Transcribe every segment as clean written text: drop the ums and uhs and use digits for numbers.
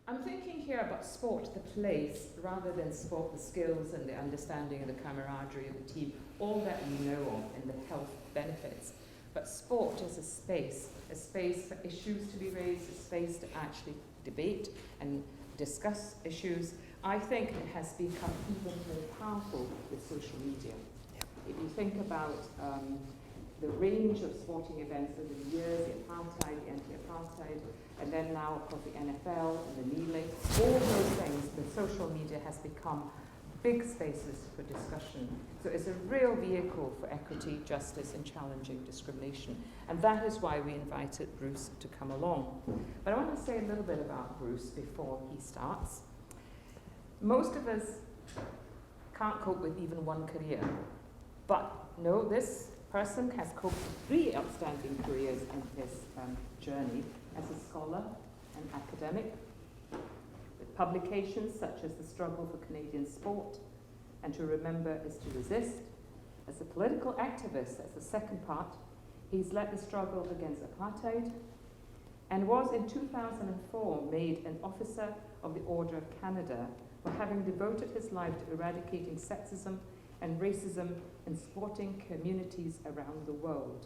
I'm thinking here about sport, the place, rather than sport, the skills and the understanding and the camaraderie of the team, all that we know of and the health benefits. But sport is a space for issues to be raised, a space to actually debate and discuss issues. I think it has become even more powerful with social media. If you think about the range of sporting events over the years, the apartheid, the anti-apartheid, and then now, of course, the NFL and the kneeling, all those things, the social media has become big spaces for discussion. So it's a real vehicle for equity, justice, and challenging discrimination. And that is why we invited Bruce to come along. But I want to say a little bit about Bruce before he starts. Most of us can't cope with even one career. But no, this person has coped with 3 outstanding careers in his journey as a scholar and academic, with publications such as The Struggle for Canadian Sport and To Remember is to Resist. As a political activist, as the second part, he's led the struggle against apartheid and was in 2004 made an Officer of the Order of Canada for having devoted his life to eradicating sexism and racism in sporting communities around the world.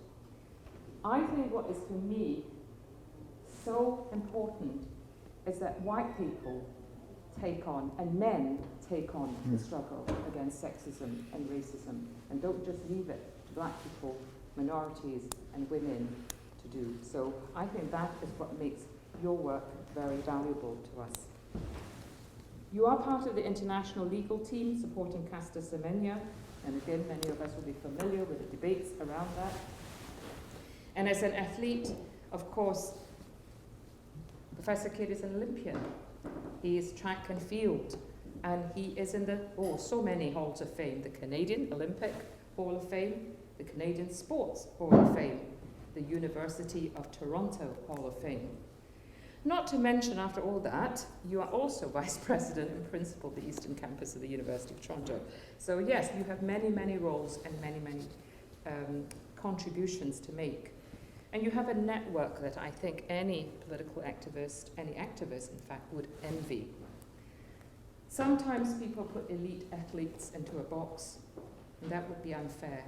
I think what is for me so important is that white people take on, and men take on, the struggle against sexism and racism, and don't just leave it to black people, minorities, and women to do. So I think that is what makes your work very valuable to us. You are part of the international legal team supporting Caster Semenya, and again, many of us will be familiar with the debates around that. And as an athlete, of course, Professor Kidd is an Olympian. He is track and field, and he is in the, so many halls of fame: the Canadian Olympic Hall of Fame, the Canadian Sports Hall of Fame, the University of Toronto Hall of Fame. Not to mention, after all that, you are also Vice President and Principal of the Eastern Campus of the University of Toronto. So yes, you have many, many roles and many, many contributions to make. And you have a network that I think any political activist, any activist, in fact, would envy. Sometimes people put elite athletes into a box, and that would be unfair,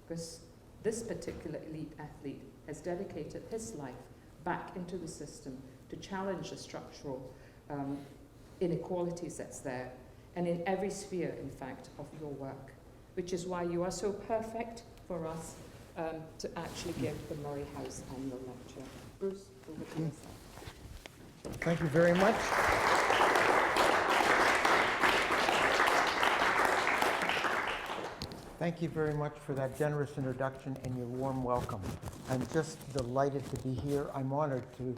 because this particular elite athlete has dedicated his life back into the system to challenge the structural inequalities that's there, and in every sphere, in fact, of your work, which is why you are so perfect for us to actually give the Moray House annual lecture. Bruce, over to you. Thank you very much. Thank you very much for that generous introduction and your warm welcome. I'm just delighted to be here. I'm honored to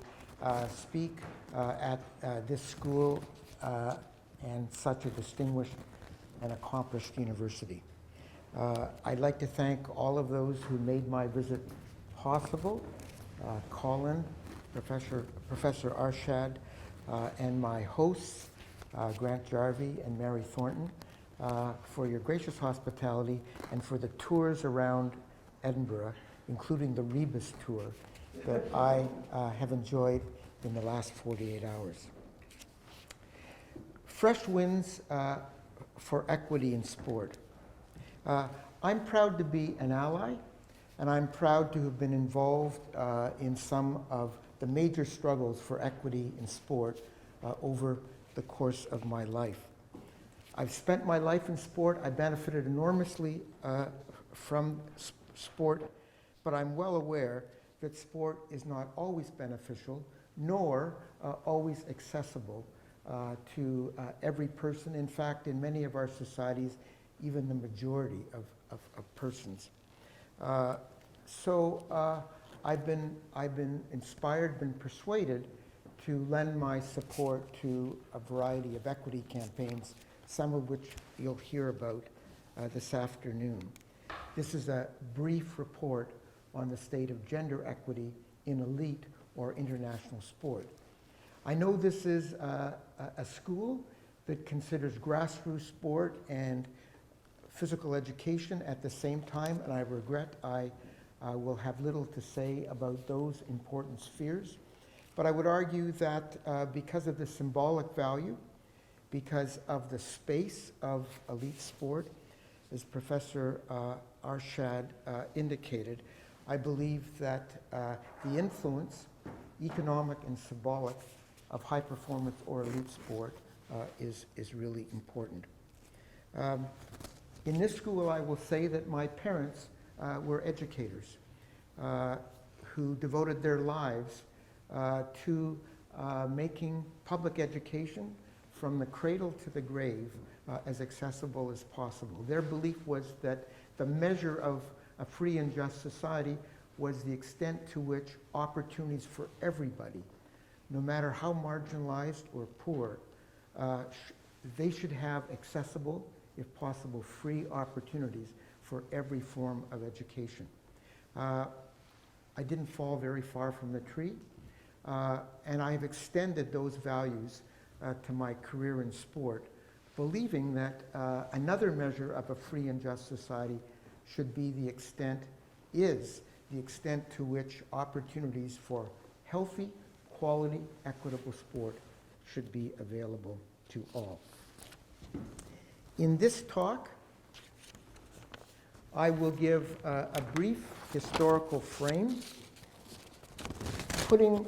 speak at this school and such a distinguished and accomplished university. I'd like to thank all of those who made my visit possible, Colin, Professor Arshad, and my hosts, Grant Jarvie and Mary Thornton, for your gracious hospitality and for the tours around Edinburgh, including the Rebus tour that I have enjoyed in the last 48 hours. Fresh winds for equity in sport. I'm proud to be an ally, and I'm proud to have been involved in some of the major struggles for equity in sport over the course of my life. I've spent my life in sport. I benefited enormously from sport, but I'm well aware that sport is not always beneficial, nor always accessible to every person. In fact, in many of our societies, even the majority of persons. So I've been inspired, been persuaded to lend my support to a variety of equity campaigns, some of which you'll hear about this afternoon. This is a brief report on the state of gender equity in elite or international sport. I know this is a school that considers grassroots sport and physical education at the same time, and I regret I will have little to say about those important spheres. But I would argue that because of the symbolic value, because of the space of elite sport, as Professor Arshad indicated, I believe that the influence, economic and symbolic, of high performance or elite sport is really important. In this school, I will say that my parents were educators who devoted their lives to making public education from the cradle to the grave as accessible as possible. Their belief was that the measure of a free and just society was the extent to which opportunities for everybody, no matter how marginalized or poor, they should have accessible, if possible, free opportunities for every form of education. I didn't fall very far from the tree, and I've extended those values to my career in sport, believing that another measure of a free and just society should be the extent to which opportunities for healthy, quality, equitable sport should be available to all. In this talk, I will give a brief historical frame, putting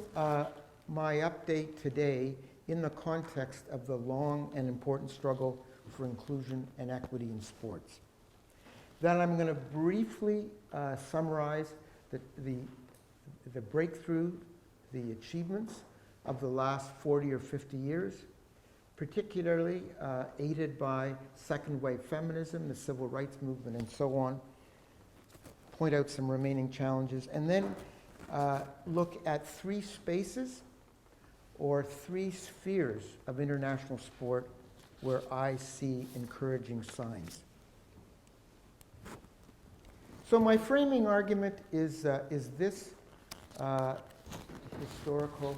my update today in the context of the long and important struggle for inclusion and equity in sports. Then I'm going to briefly summarize the breakthrough, the achievements of the last 40 or 50 years, particularly aided by second wave feminism, the civil rights movement, and so on. Point out some remaining challenges, and then look at three spaces or three spheres of international sport where I see encouraging signs. So my framing argument is this historical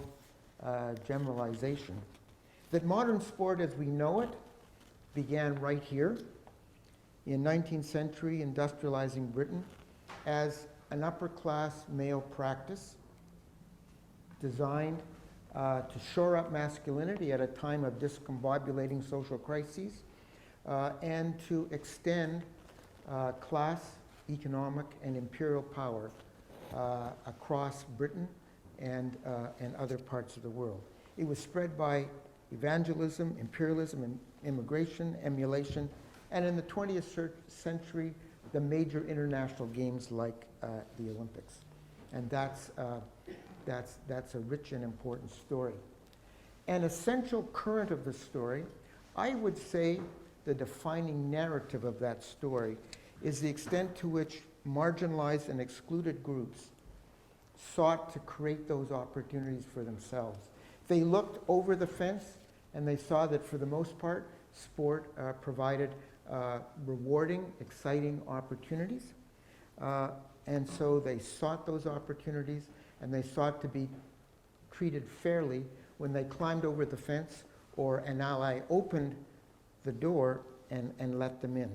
generalization, that modern sport as we know it began right here in 19th century industrializing Britain as an upper class male practice designed to shore up masculinity at a time of discombobulating social crises and to extend class, economic, and imperial power across Britain and other parts of the world. It was spread by evangelism, imperialism, and immigration, emulation, and in the 20th century, the major international games like the Olympics. And that's a rich and important story. An essential current of the story, I would say the defining narrative of that story, is the extent to which marginalized and excluded groups sought to create those opportunities for themselves. They looked over the fence and they saw that for the most part, sport provided rewarding, exciting opportunities. And so they sought those opportunities and they sought to be treated fairly when they climbed over the fence or an ally opened the door and let them in.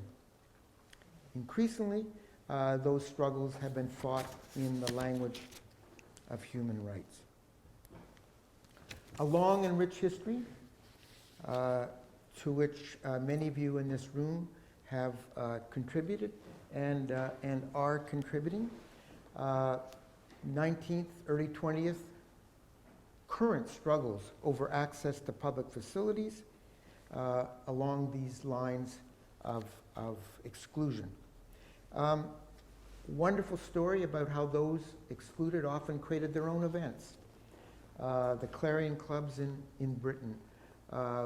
Increasingly, those struggles have been fought in the language of human rights. A long and rich history to which many of you in this room have contributed and are contributing. 19th, early 20th, current struggles over access to public facilities along these lines of exclusion. Wonderful story about how those excluded often created their own events. The Clarion Clubs in Britain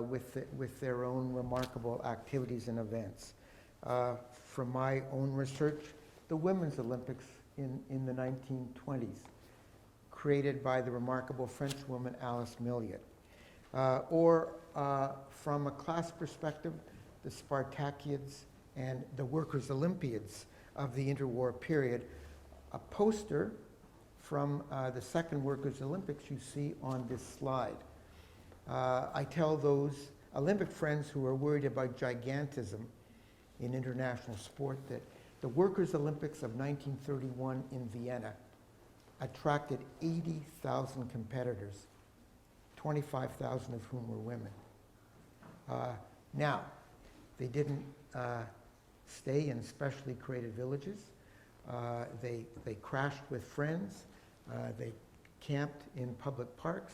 with their own remarkable activities and events. From my own research, the Women's Olympics in the 1920s, created by the remarkable French woman Alice Milliot. Or from a class perspective, the Spartakiads and the Workers' Olympiads of the interwar period. A poster from the Second Workers' Olympics you see on this slide. I tell those Olympic friends who are worried about gigantism in international sport that the Workers' Olympics of 1931 in Vienna attracted 80,000 competitors 25,000 of whom were women. Now, they didn't stay in specially created villages. They crashed with friends. They camped in public parks,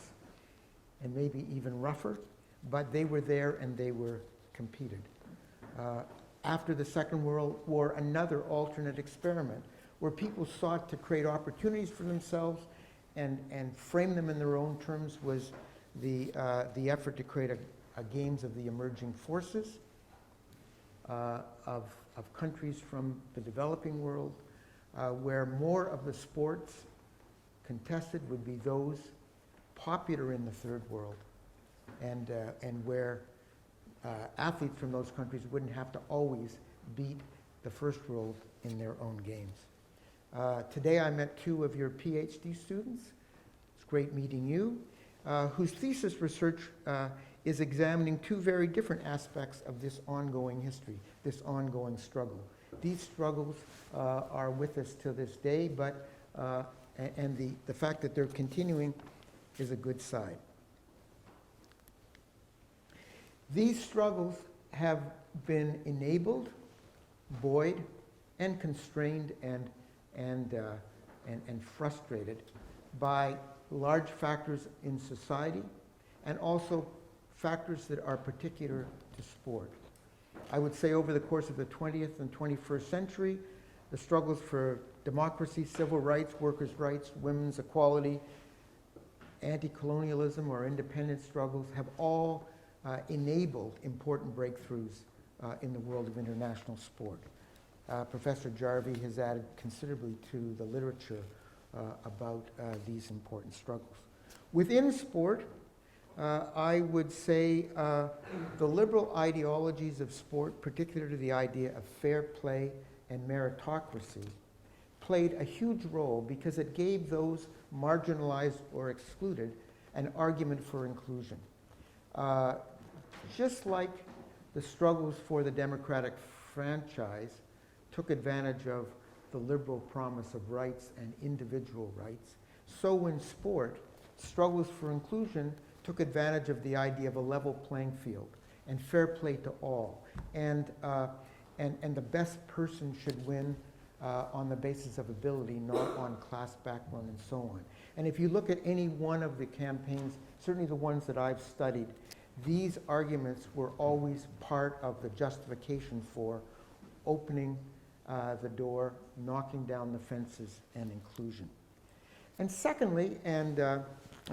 and maybe even rougher, but they were there and they were competed. After the Second World War, another alternate experiment where people sought to create opportunities for themselves and frame them in their own terms was the effort to create a games of the emerging forces of countries from the developing world, where more of the sports contested would be those popular in the third world, and where athletes from those countries wouldn't have to always beat the first world in their own games. Today I met two of your PhD students. It's great meeting you, whose thesis research is examining two very different aspects of this ongoing history, this ongoing struggle. These struggles are with us to this day, but and the fact that they're continuing is a good sign. These struggles have been enabled, buoyed, and constrained and frustrated by large factors in society and also factors that are particular to sport. I would say over the course of the 20th and 21st century, the struggles for democracy, civil rights, workers' rights, women's equality, anti-colonialism or independence struggles have all enabled important breakthroughs in the world of international sport. Professor Jarvie has added considerably to the literature about these important struggles. Within sport, I would say the liberal ideologies of sport, particularly the idea of fair play and meritocracy, played a huge role because it gave those marginalized or excluded an argument for inclusion. Just like the struggles for the democratic franchise took advantage of the liberal promise of rights and individual rights, so in sport, struggles for inclusion took advantage of the idea of a level playing field and fair play to all, and the best person should win on the basis of ability, not on class background and so on. And if you look at any one of the campaigns, certainly the ones that I've studied, these arguments were always part of the justification for opening the door, knocking down the fences, and inclusion. And secondly, and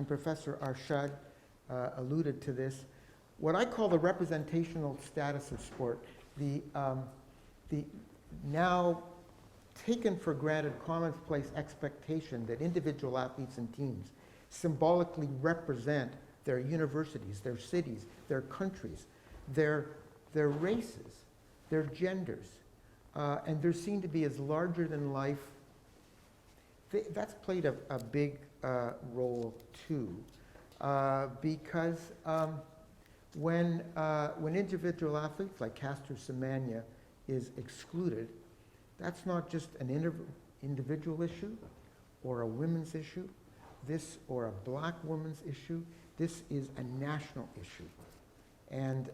Professor Arshad alluded to this, what I call the representational status of sport, the now taken for granted commonplace expectation that individual athletes and teams symbolically represent their universities, their cities, their countries, their races, their genders, and they're seen to be as larger than life. That's played a big role too, because when individual athletes like Caster Semenya is excluded, that's not just an individual issue or a women's issue, or a black woman's issue. This is a national issue. And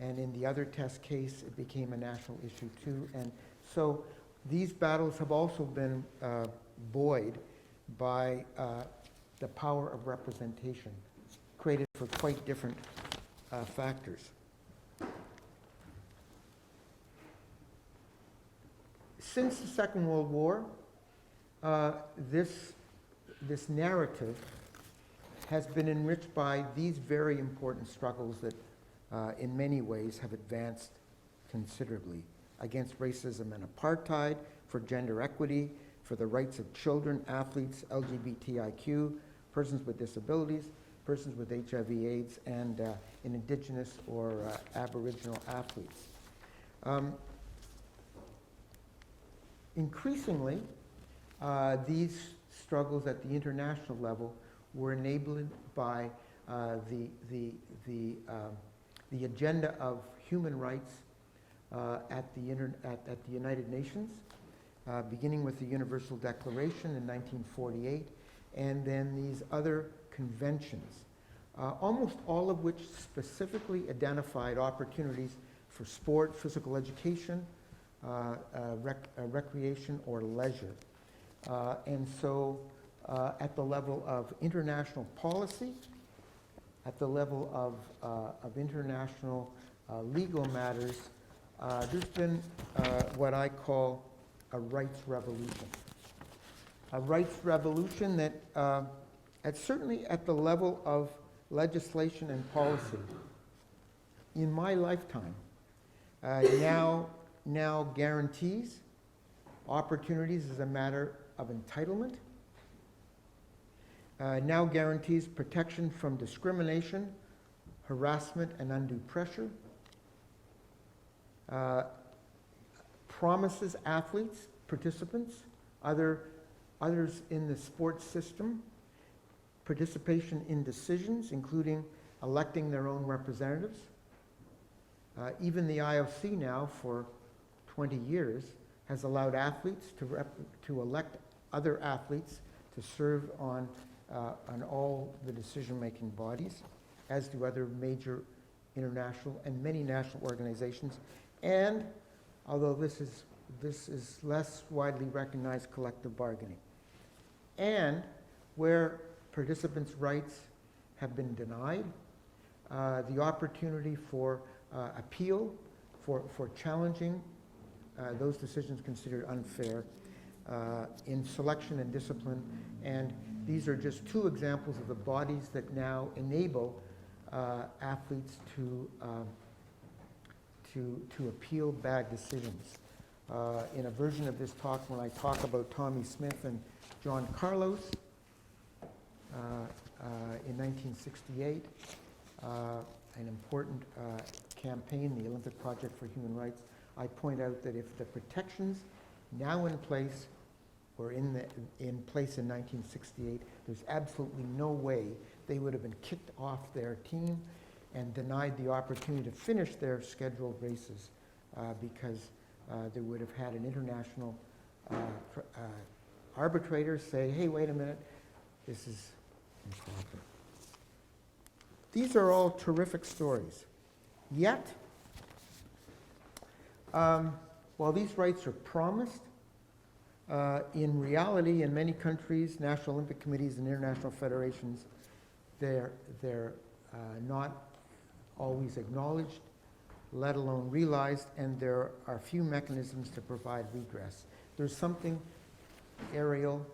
in the other test case, it became a national issue too. And so these battles have also been buoyed by the power of representation, created for quite different factors. Since the Second World War, this narrative has been enriched by these very important struggles that in many ways have advanced considerably against racism and apartheid, for gender equity, for the rights of children, athletes, LGBTIQ, persons with disabilities, persons with HIV/AIDS, and in Indigenous or Aboriginal athletes. Increasingly, these struggles at the international level were enabled by the agenda of human rights at the United Nations, beginning with the Universal Declaration in 1948, and then these other conventions almost all of which specifically identified opportunities for sport, physical education, recreation, or leisure. And so at the level of international policy, at the level of international legal matters, there's been what I call a rights revolution. A rights revolution that, certainly at the level of legislation and policy, in my lifetime, now guarantees opportunities as a matter of entitlement, now guarantees protection from discrimination, harassment, and undue pressure, promises athletes, participants, others in the sports system, participation in decisions, including electing their own representatives. Even the IOC now, for 20 years, has allowed athletes to elect other athletes to serve on all the decision-making bodies, as do other major international and many national organizations. And although this is less widely recognized, collective bargaining. And where participants' rights have been denied, the opportunity for appeal, for challenging those decisions considered unfair in selection and discipline. And these are just two examples of the bodies that now enable athletes to appeal bad decisions. In a version of this talk, when I talk about Tommy Smith and John Carlos in 1968, an important campaign, the Olympic Project for Human Rights, I point out that if the protections now in place were in place in 1968, there's absolutely no way they would have been kicked off their team and denied the opportunity to finish their scheduled races because they would have had an international arbitrator say, hey, wait a minute, this is improper. These are all terrific stories. Yet, while these rights are promised, in reality, in many countries, national Olympic committees and international federations, they're not always acknowledged, let alone realized, and there are few mechanisms to provide redress. There's something aerial,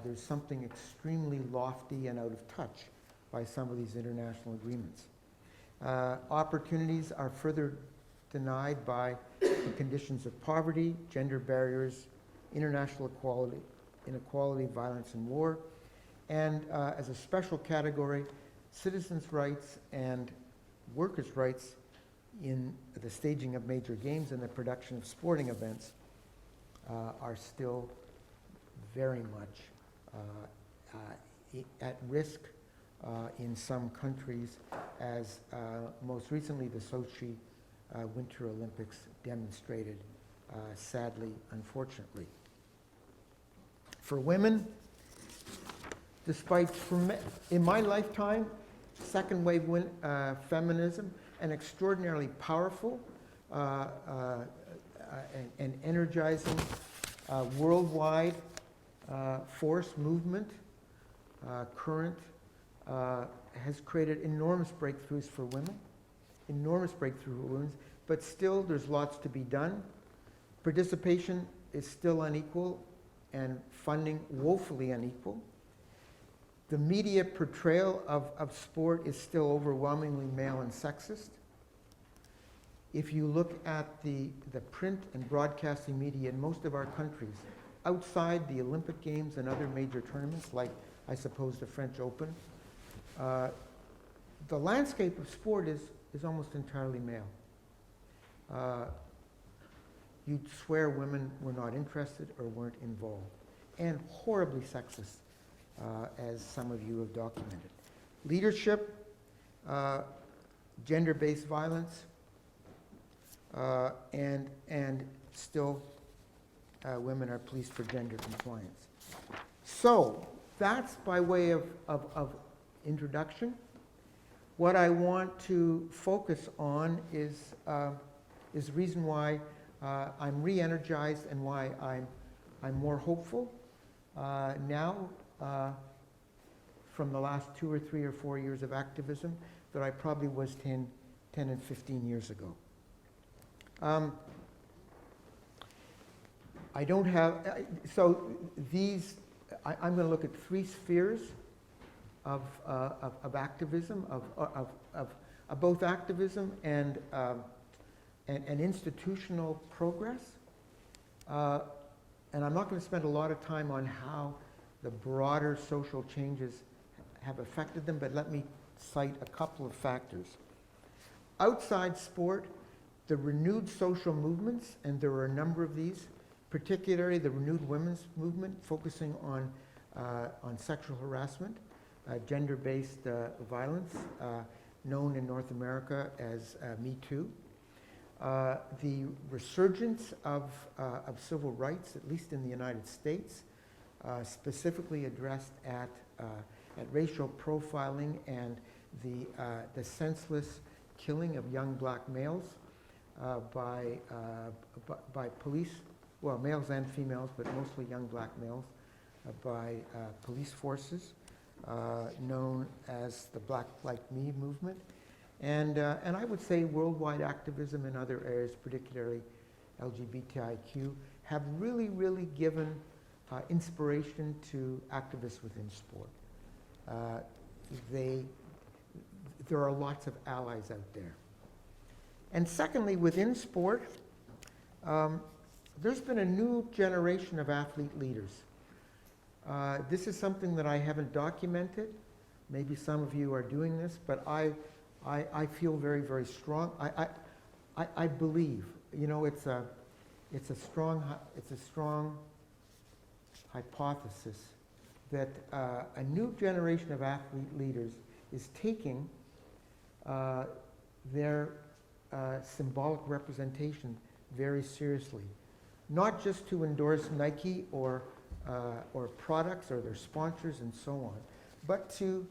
there's something extremely lofty and out of touch by some of these international agreements. Opportunities are further denied by the conditions of poverty, gender barriers, international inequality, violence, and war, and as a special category, citizens' rights and workers' rights in the staging of major games and the production of sporting events are still very much at risk in some countries, as most recently the Sochi Winter Olympics demonstrated, sadly, unfortunately. For women, despite, in my lifetime, second wave feminism, an extraordinarily powerful and energizing worldwide force movement, current, has created enormous breakthroughs for women, but still there's lots to be done. Participation is still unequal and funding woefully unequal. The media portrayal of sport is still overwhelmingly male and sexist. If you look at the print and broadcasting media in most of our countries, outside the Olympic Games and other major tournaments, like I suppose the French Open, the landscape of sport is almost entirely male. You'd swear women were not interested or weren't involved, and horribly sexist, as some of you have documented. Leadership, gender-based violence, and still women are policed for gender compliance. So that's by way of introduction. what I want to focus on is the reason why I'm re-energized and why I'm more hopeful now from the last 2 or 3 or 4 years of activism that I probably was 10 and 15 years ago. I don't have, so these, I'm going to look at 3 spheres of activism, of both activism and institutional progress. And I'm not going to spend a lot of time on how the broader social changes have affected them, but let me cite a couple of factors. Outside sport, the renewed social movements, and there are a number of these, particularly the renewed women's movement focusing on sexual harassment, gender-based violence, known in North America as Me Too. The resurgence of civil rights, at least in the United States, specifically addressed at racial profiling and the senseless killing of young black males by police, well, males and females, but mostly young black males, by police forces known as the Black Like Me movement. And I would say worldwide activism in other areas, particularly LGBTIQ, have really, really given inspiration to activists within sport. There are lots of allies out there. And secondly, within sport, there's been a new generation of athlete leaders. This is something that I haven't documented. Maybe some of you are doing this, but I feel very, very strong. I believe, you know, it's a strong hypothesis that a new generation of athlete leaders is taking their symbolic representation very seriously, not just to endorse Nike or products or their sponsors and so on, but to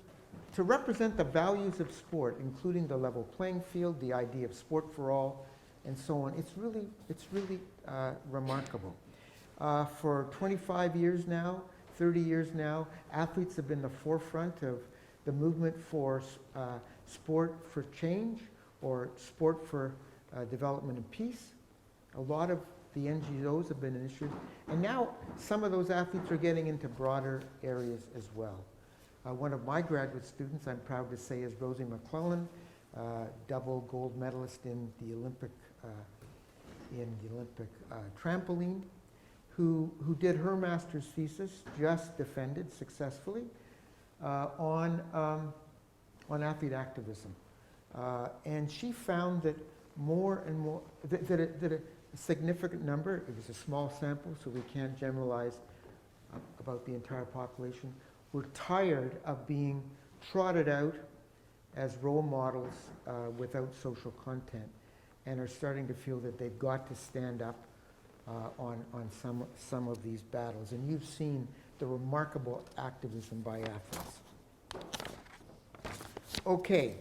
represent the values of sport, including the level playing field, the idea of sport for all, and so on. It's really remarkable. For 25 years now, 30 years now, athletes have been the forefront of the movement for sport for change or sport for development and peace. A lot of the NGOs have been initiated, and now some of those athletes are getting into broader areas as well. One of my graduate students, I'm proud to say, is Rosie McClellan, double gold medalist in the Olympic trampoline, who did her master's thesis, just defended successfully, on athlete activism. And she found that more and more, that a significant number, it was a small sample, so we can't generalize about the entire population, were tired of being trotted out as role models without social content, and are starting to feel that they've got to stand up on some of these battles. And you've seen the remarkable activism by athletes. Okay,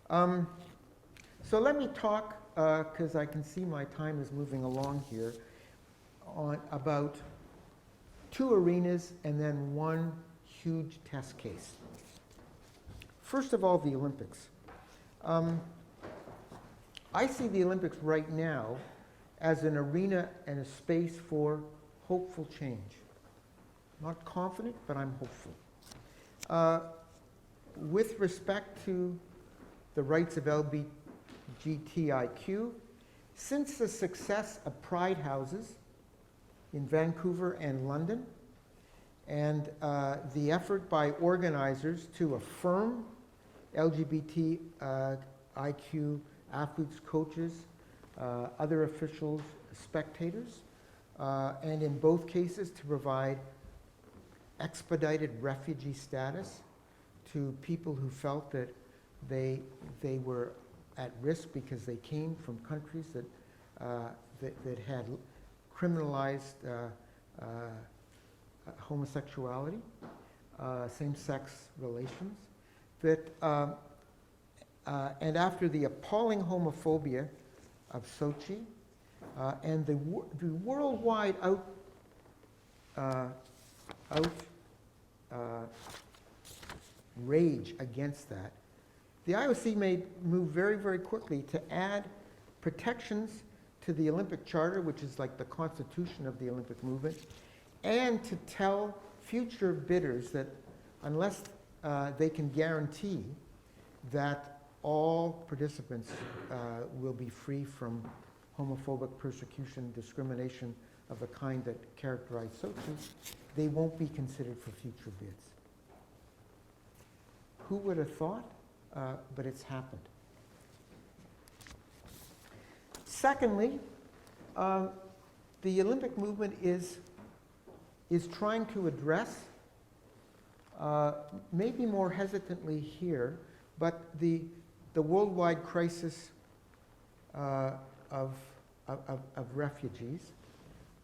so let me talk, because I can see my time is moving along here, about 2 arenas and then 1 huge test case. First of all, the Olympics. I see the Olympics right now as an arena and a space for hopeful change. Not confident, but I'm hopeful. With respect to the rights of LGBTIQ, since the success of Pride houses in Vancouver and London, and the effort by organizers to affirm LGBTIQ athletes, coaches, other officials, spectators, and in both cases to provide expedited refugee status to people who felt that they were at risk because they came from countries that had criminalized homosexuality, same-sex relations, and after the appalling homophobia of Sochi, and the worldwide rage against that, the IOC moved very, very quickly to add protections to the Olympic Charter, which is like the constitution of the Olympic movement, and to tell future bidders that unless they can guarantee that all participants will be free from homophobic persecution, discrimination of the kind that characterized Sochi, they won't be considered for future bids. Who would have thought? But it's happened. Secondly, the Olympic movement is trying to address, maybe more hesitantly here, but the worldwide crisis of refugees.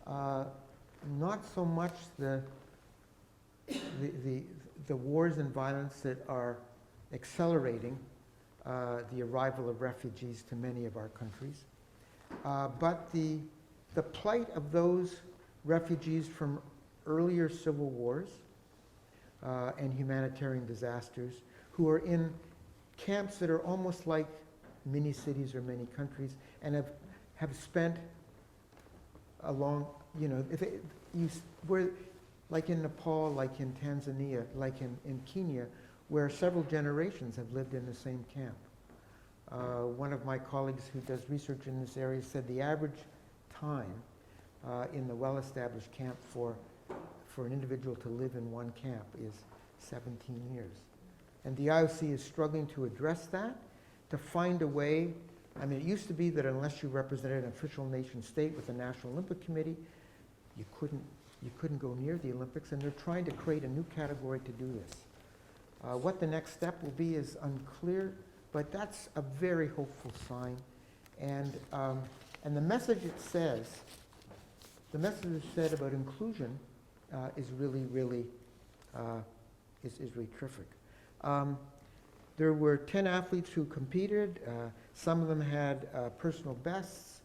Not so much the wars and violence that are accelerating the arrival of refugees to many of our countries, but the plight of those refugees from earlier civil wars and humanitarian disasters who are in camps that are almost like mini cities or many countries and have spent a long, where, like in Nepal, like in Tanzania, like in Kenya, where several generations have lived in the same camp. One of my colleagues who does research in this area said the average time in the well-established camp for an individual to live in one camp is 17 years. And the IOC is struggling to address that, to find a way. I mean, it used to be that unless you represented an official nation state with the National Olympic Committee, you couldn't go near the Olympics, and they're trying to create a new category to do this. What the next step will be is unclear, but that's a very hopeful sign. And the message it says about inclusion is really terrific. There were 10 athletes who competed. Some of them had personal bests,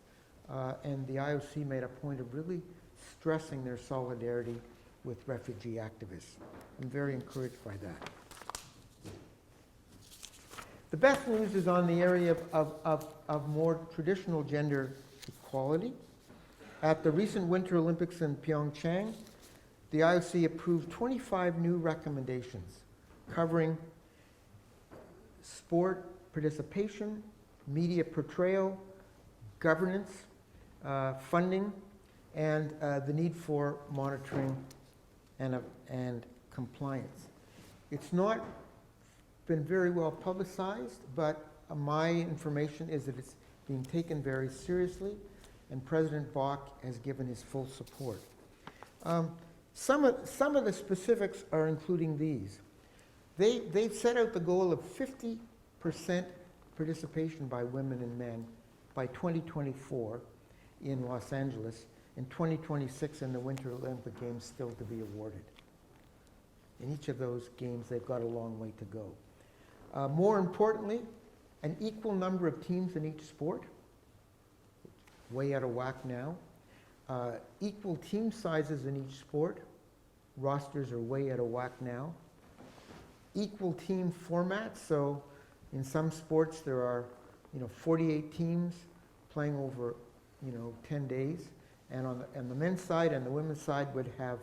and the IOC made a point of really stressing their solidarity with refugee activists. I'm very encouraged by that. The best news is on the area of more traditional gender equality. At the recent Winter Olympics in Pyeongchang, the IOC approved 25 new recommendations covering sport participation, media portrayal, governance, funding, and the need for monitoring and compliance. It's not been very well publicized, but my information is that it's being taken very seriously, and President Bok has given his full support. Some of the specifics are including these. They've set out the goal of 50% participation by women and men by 2024 in Los Angeles, and 2026 in the Winter Olympic Games still to be awarded. In each of those games, they've got a long way to go. More importantly, an equal number of teams in each sport, way out of whack now. Equal team sizes in each sport, rosters are way out of whack now. Equal team formats, so in some sports there are 48 teams playing over 10 days, and on the men's side and the women's side would have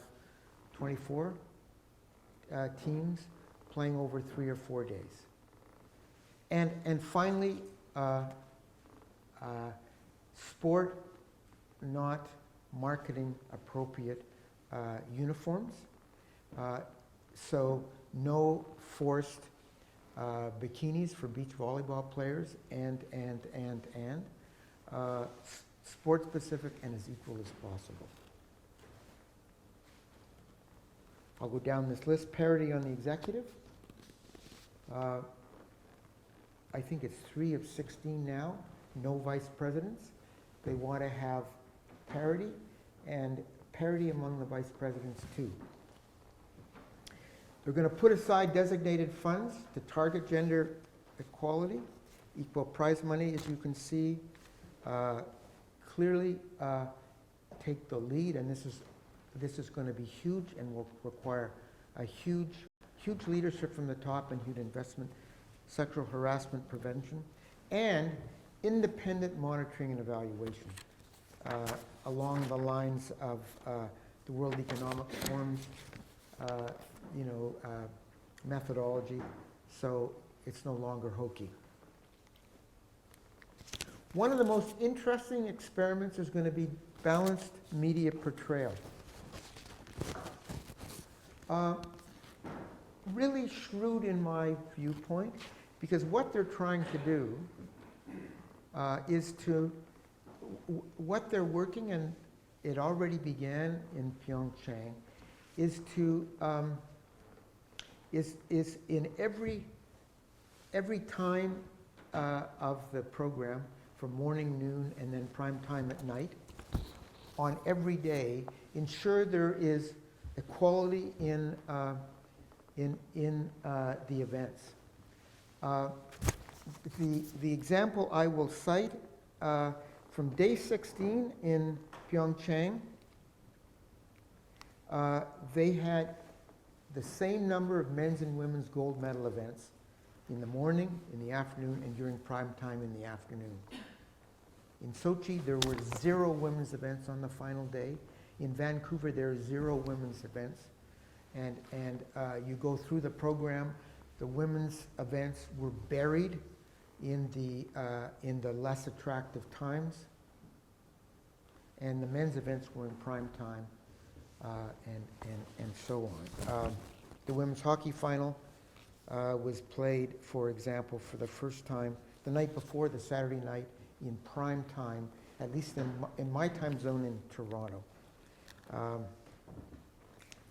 24 teams playing over 3 or 4 days. And finally, sport not marketing appropriate uniforms. So no forced bikinis for beach volleyball players, and sport specific and as equal as possible. I'll go down this list. Parity on the executive. I think it's 3 of 16 now, no vice presidents. They want to have parity, and parity among the vice presidents too. They're going to put aside designated funds to target gender equality equal prize money, as you can see, clearly take the lead, and this is going to be huge and will require a huge leadership from the top and huge investment, sexual harassment prevention, and independent monitoring and evaluation along the lines of the World Economic Forum's methodology, so it's no longer hokey. One of the most interesting experiments is going to be balanced media portrayal. Really shrewd in my viewpoint, because what they're trying to do is to, what they're working, and it already began in Pyeongchang, is to, is in every time of the program, from morning, noon, and then prime time at night, on every day, ensure there is equality in the events. The example I will cite from day 16 in Pyeongchang, they had the same number of men's and women's gold medal events in the morning, in the afternoon, and during prime time in the afternoon. In Sochi, there were 0 women's events on the final day. In Vancouver, there are 0 women's events. And you go through the program. The women's events were buried in the less attractive times, and the men's events were in prime time, and so on. The women's hockey final was played, for example, for the first time the night before, the Saturday night, in prime time, at least in my time zone in Toronto.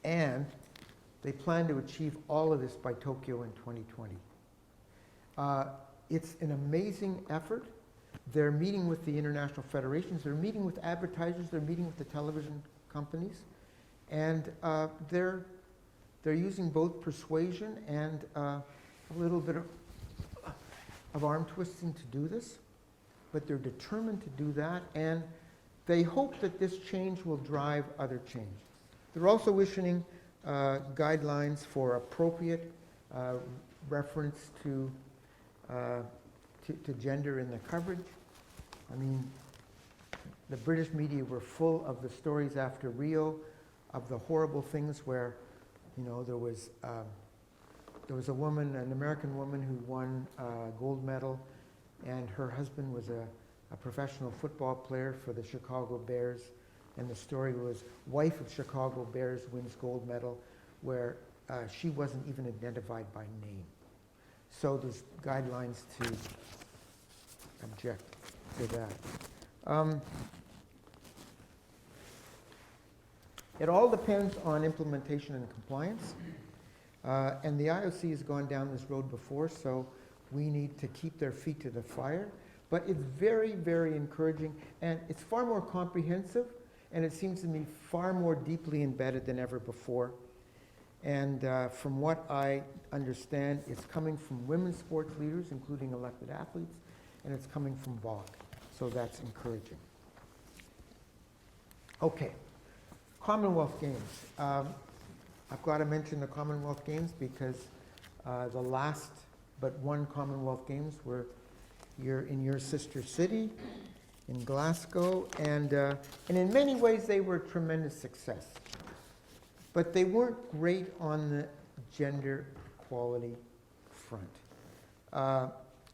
And they plan to achieve all of this by Tokyo in 2020. It's an amazing effort. They're meeting with the international federations, they're meeting with advertisers, they're meeting with the television companies, and they're using both persuasion and a little bit of arm twisting to do this, but they're determined to do that, and they hope that this change will drive other change. They're also issuing guidelines for appropriate reference to gender in the coverage. I mean, the British media were full of the stories after Rio of the horrible things where, there was a woman, an American woman, who won a gold medal, and her husband was a professional football player for the Chicago Bears. And the story was, wife of Chicago Bears wins gold medal, where she wasn't even identified by name. So there's guidelines to object to that. It all depends on implementation and compliance. And the IOC has gone down this road before, so we need to keep their feet to the fire. But it's very, very encouraging, and it's far more comprehensive, and it seems to me far more deeply embedded than ever before. And from what I understand, it's coming from women's sports leaders, including elected athletes, and it's coming from VOG. So that's encouraging. Okay, Commonwealth Games. I've got to mention the Commonwealth Games because the last but one Commonwealth Games were in your sister city, in Glasgow, and in many ways they were a tremendous success. But they weren't great on the gender equality front.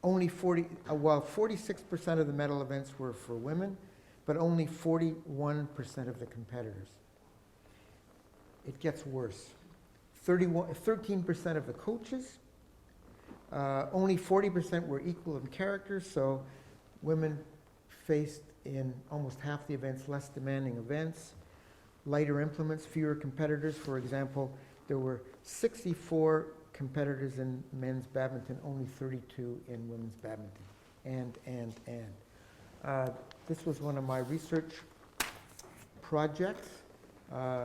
Only 46% of the medal events were for women, but only 41% of the competitors. It gets worse. 13% of the coaches, only 40% were equal in character, so women faced in almost half the events less demanding events. Lighter implements, fewer competitors. For example, there were 64 competitors in men's badminton, only 32 in women's badminton. This was one of my research projects.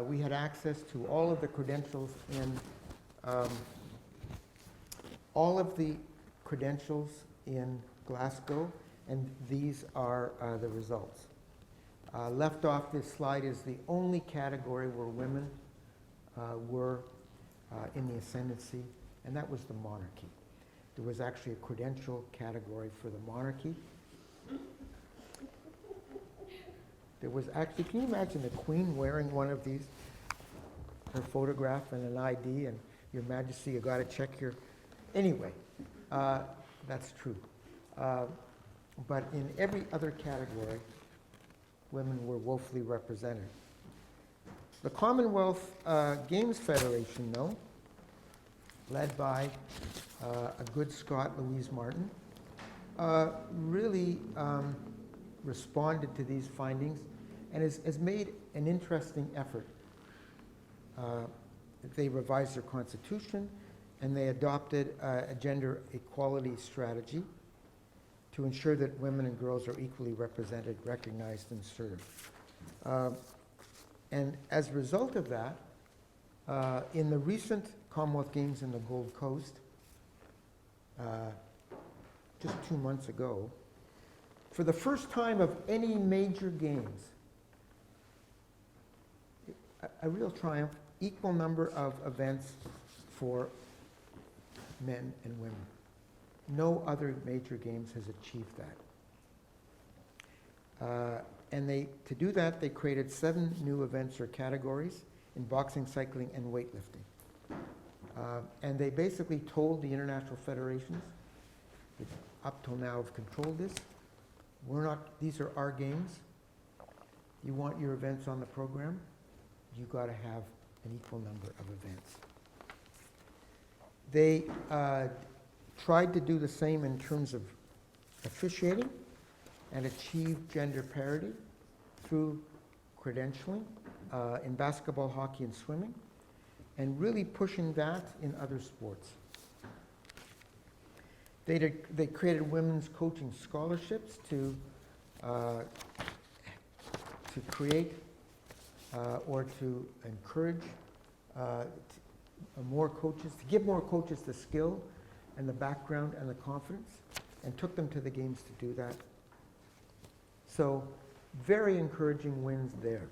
We had access to all of the credentials in Glasgow, and these are the results. Left off this slide is the only category where women were in the ascendancy, and that was the monarchy. There was actually a credential category for the monarchy. There was actually, can you imagine the Queen wearing one of these? Her photograph and an ID, and Your Majesty, you got to check your... Anyway, that's true. But in every other category, women were woefully represented. The Commonwealth Games Federation, though, led by a good Scot, Louise Martin, really responded to these findings and has made an interesting effort. They revised their constitution and they adopted a gender equality strategy to ensure that women and girls are equally represented, recognized, and served. And as a result of that, in the recent Commonwealth Games in the Gold Coast, just 2 months ago, for the first time of any major games, a real triumph, equal number of events for men and women. No other major games has achieved that. And to do that, they created 7 new events or categories in boxing, cycling, and weightlifting. And they basically told the international federations that up till now have controlled this, these are our games. You want your events on the program, you got to have an equal number of events. They tried to do the same in terms of officiating and achieve gender parity through credentialing in basketball, hockey, and swimming, and really pushing that in other sports. They created women's coaching scholarships to create or to encourage more coaches, to give more coaches the skill and the background and the confidence, and took them to the games to do that. So very encouraging wins there.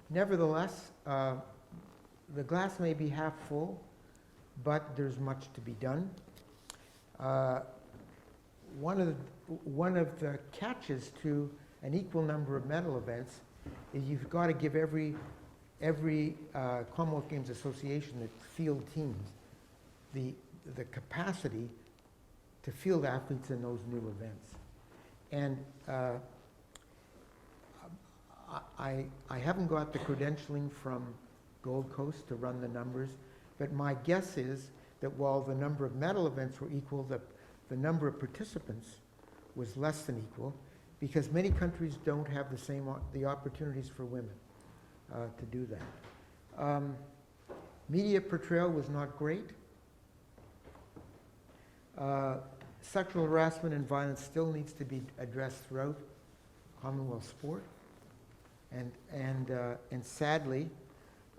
Nevertheless, the glass may be half full, but there's much to be done. One of the catches to an equal number of medal events is you've got to give every Commonwealth Games Association that field teams the capacity to field athletes in those new events. And I haven't got the credentialing from Gold Coast to run the numbers, but my guess is that while the number of medal events were equal, the number of participants was less than equal, because many countries don't have the opportunities for women to do that. Media portrayal was not great. Sexual harassment and violence still needs to be addressed throughout Commonwealth sport. And sadly,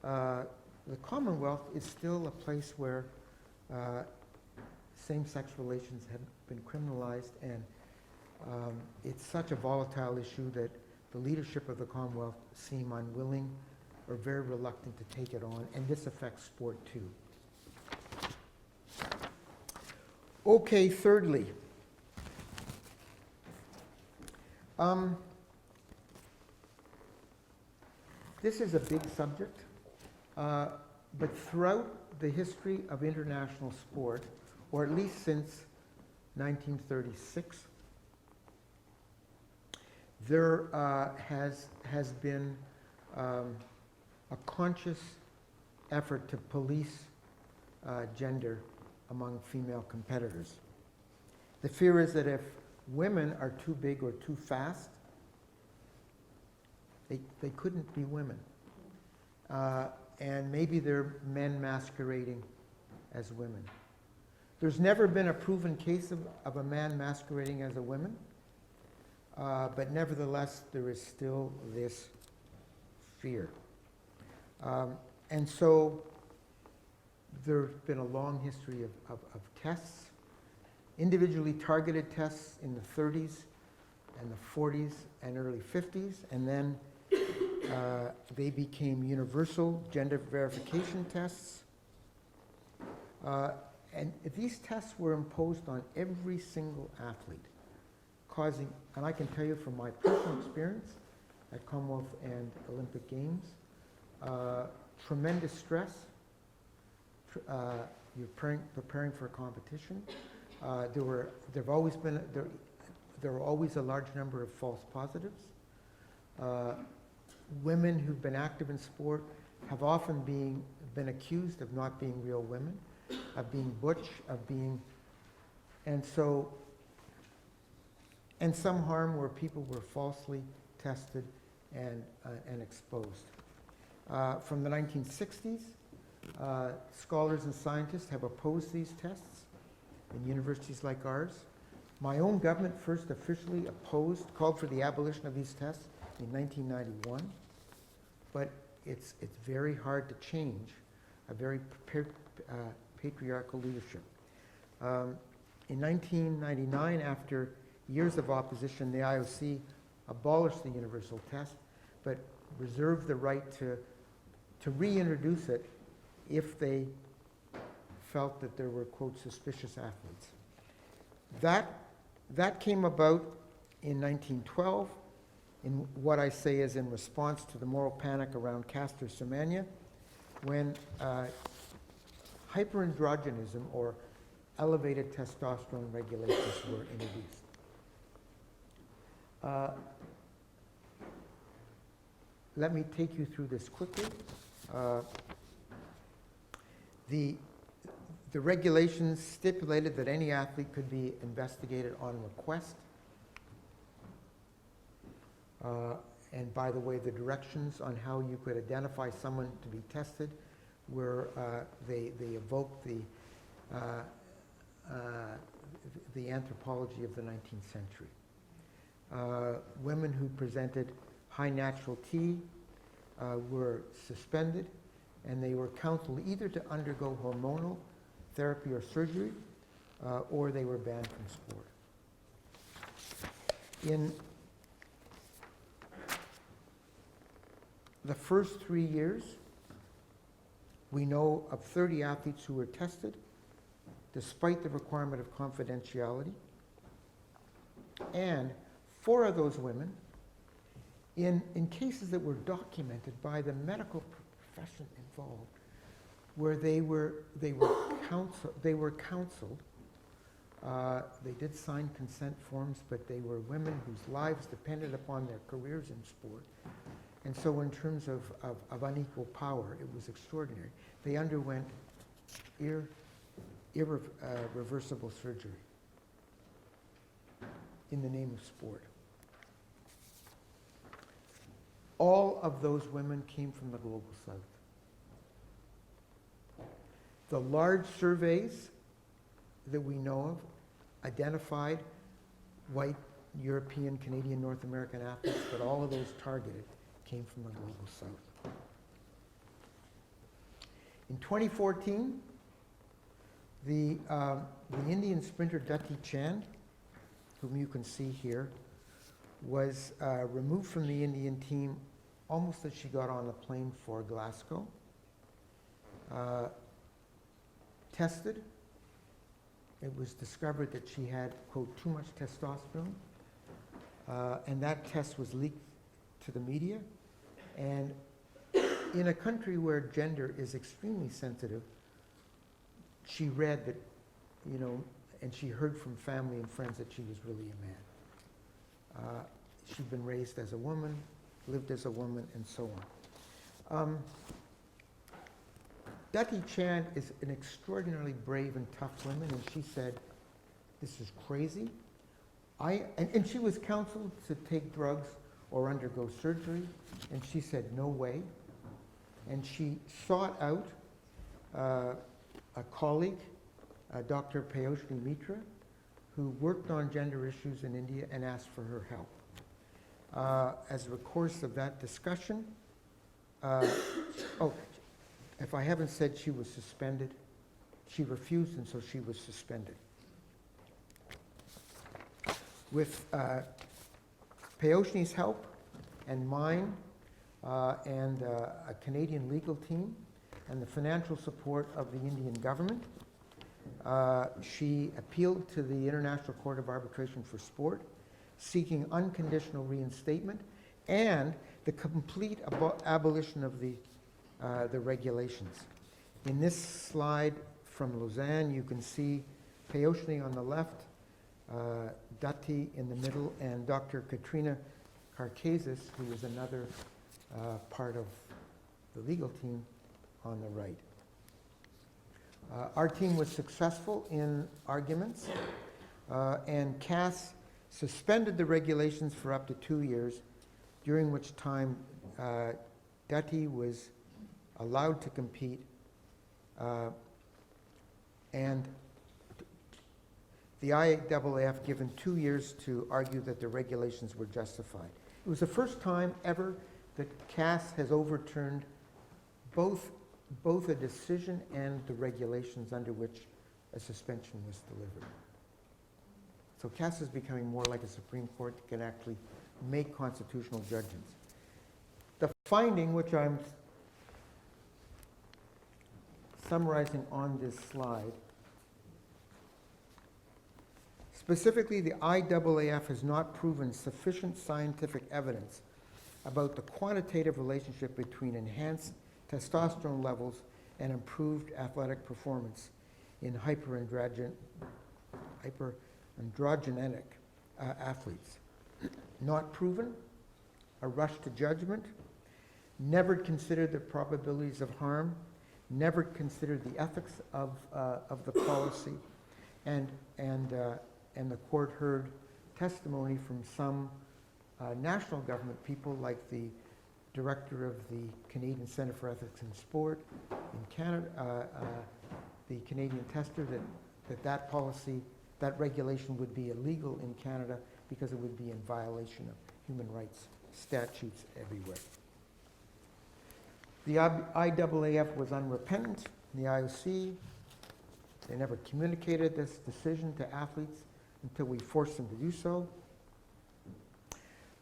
the Commonwealth is still a place where same-sex relations have been criminalized, and it's such a volatile issue that the leadership of the Commonwealth seem unwilling or very reluctant to take it on, and this affects sport too. Okay, thirdly, this is a big subject, but throughout the history of international sport, or at least since 1936, there has been a conscious effort to police gender among female competitors. The fear is that if women are too big or too fast, they couldn't be women. And maybe they're men masquerading as women. There's never been a proven case of a man masquerading as a woman, but nevertheless, there is still this fear. And so there's been a long history of tests individually targeted tests in the 30s and the 40s and early 50s, and then they became universal gender verification tests. And these tests were imposed on every single athlete, causing, and I can tell you from my personal experience at Commonwealth and Olympic Games, tremendous stress. You're preparing for a competition. There were always a large number of false positives. Women who've been active in sport have often been accused of not being real women, of being butch, and some harm where people were falsely tested and exposed. From the 1960s, scholars and scientists have opposed these tests in universities like ours. My own government first officially called for the abolition of these tests in 1991, but it's very hard to change a very patriarchal leadership. In 1999, after years of opposition, the IOC abolished the universal test, but reserved the right to reintroduce it if they felt that there were, quote, suspicious athletes. That came about in 1912, in what I say is in response to the moral panic around Caster Semenya, when hyperandrogenism, or elevated testosterone regulations, were introduced. Let me take you through this quickly. The regulations stipulated that any athlete could be investigated on request. And by the way, the directions on how you could identify someone to be tested were, they evoked the anthropology of the 19th century. Women who presented high natural T were suspended, and they were counseled either to undergo hormonal therapy or surgery, or they were banned from sport. In the first 3 years, we know of 30 athletes who were tested, despite the requirement of confidentiality. And 4 of those women, in cases that were documented by the medical profession involved, where they were counseled. They did sign consent forms, but they were women whose lives depended upon their careers in sport. And so in terms of unequal power, it was extraordinary. They underwent irreversible surgery in the name of sport. All of those women came from the Global South. The large surveys that we know of identified white, European, Canadian, North American athletes, but all of those targeted came from the Global South. In 2014, the Indian sprinter Dati Chand, whom you can see here, was removed from the Indian team almost as she got on a plane for Glasgow. Tested. It was discovered that she had, quote, too much testosterone, and that test was leaked to the media. And in a country where gender is extremely sensitive, she read that, and she heard from family and friends that she was really a man. She'd been raised as a woman, lived as a woman, and so on. Dati Chand is an extraordinarily brave and tough woman, and she said, this is crazy. And she was counseled to take drugs or undergo surgery, and she said, no way. And she sought out a colleague, Dr. Payosmi Mitra, who worked on gender issues in India, and asked for her help. As a course of that discussion, if I haven't said she was suspended, she refused, and so she was suspended. With Peoshni's help and mine and a Canadian legal team and the financial support of the Indian government, she appealed to the International Court of Arbitration for Sport, seeking unconditional reinstatement and the complete abolition of the regulations. In this slide from Lausanne, you can see Peoshni on the left, Dati in the middle, and Dr. Katrina Karkazis, who is another part of the legal team, on the right. Our team was successful in arguments, and CAS suspended the regulations for up to 2 years, during which time Dati was allowed to compete, and the IAAF given 2 years to argue that the regulations were justified. It was the first time ever that CAS has overturned both a decision and the regulations under which a suspension was delivered. So CAS is becoming more like a Supreme Court that can actually make constitutional judgments. The finding, which I'm summarizing on this slide, specifically, the IAAF has not proven sufficient scientific evidence about the quantitative relationship between enhanced testosterone levels and improved athletic performance in hyperandrogenic athletes. Not proven, a rush to judgment, never considered the probabilities of harm, never considered the ethics of the policy, and the court heard testimony from some national government people, like the director of the Canadian Centre for Ethics in Sport in Canada, the Canadian tester, that policy, that regulation would be illegal in Canada because it would be in violation of human rights statutes everywhere. The IAAF was unrepentant, the IOC. They never communicated this decision to athletes until we forced them to do so.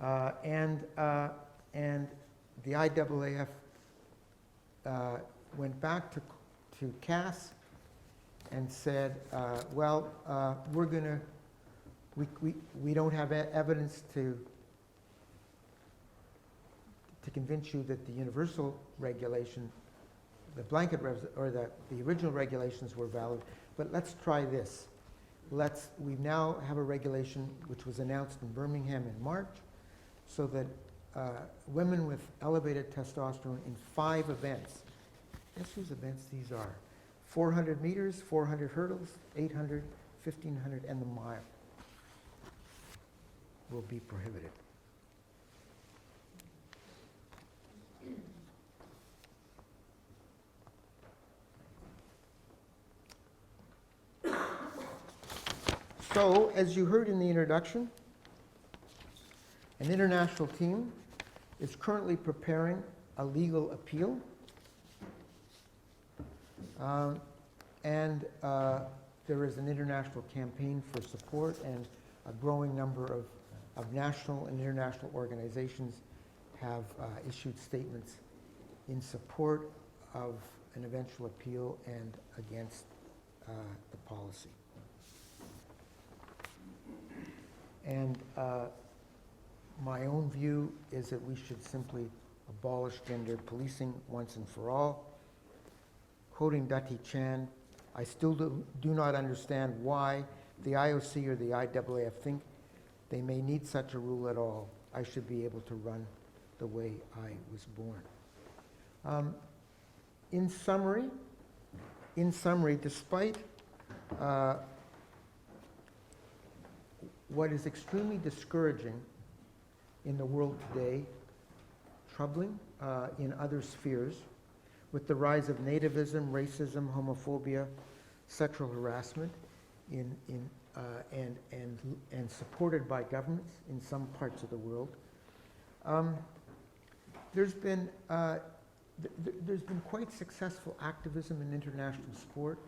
And the IAAF went back to CAS and said, we don't have evidence to convince you that the universal regulation, the blanket or the original regulations were valid, but let's try this. We now have a regulation which was announced in Birmingham in March, so that women with elevated testosterone in 5 events, guess whose events these are? 400 meters, 400 hurdles, 800, 1500, and the mile will be prohibited. So, as you heard in the introduction, an international team is currently preparing a legal appeal, and there is an international campaign for support, and a growing number of national and international organizations have issued statements in support of an eventual appeal and against the policy. And my own view is that we should simply abolish gender policing once and for all. Quoting Dati Chan, I still do not understand why the IOC or the IAAF think they may need such a rule at all. I should be able to run the way I was born. In summary, despite what is extremely discouraging in the world today, troubling in other spheres, with the rise of nativism, racism, homophobia, sexual harassment, and supported by governments in some parts of the world, there's been quite successful activism in international sport,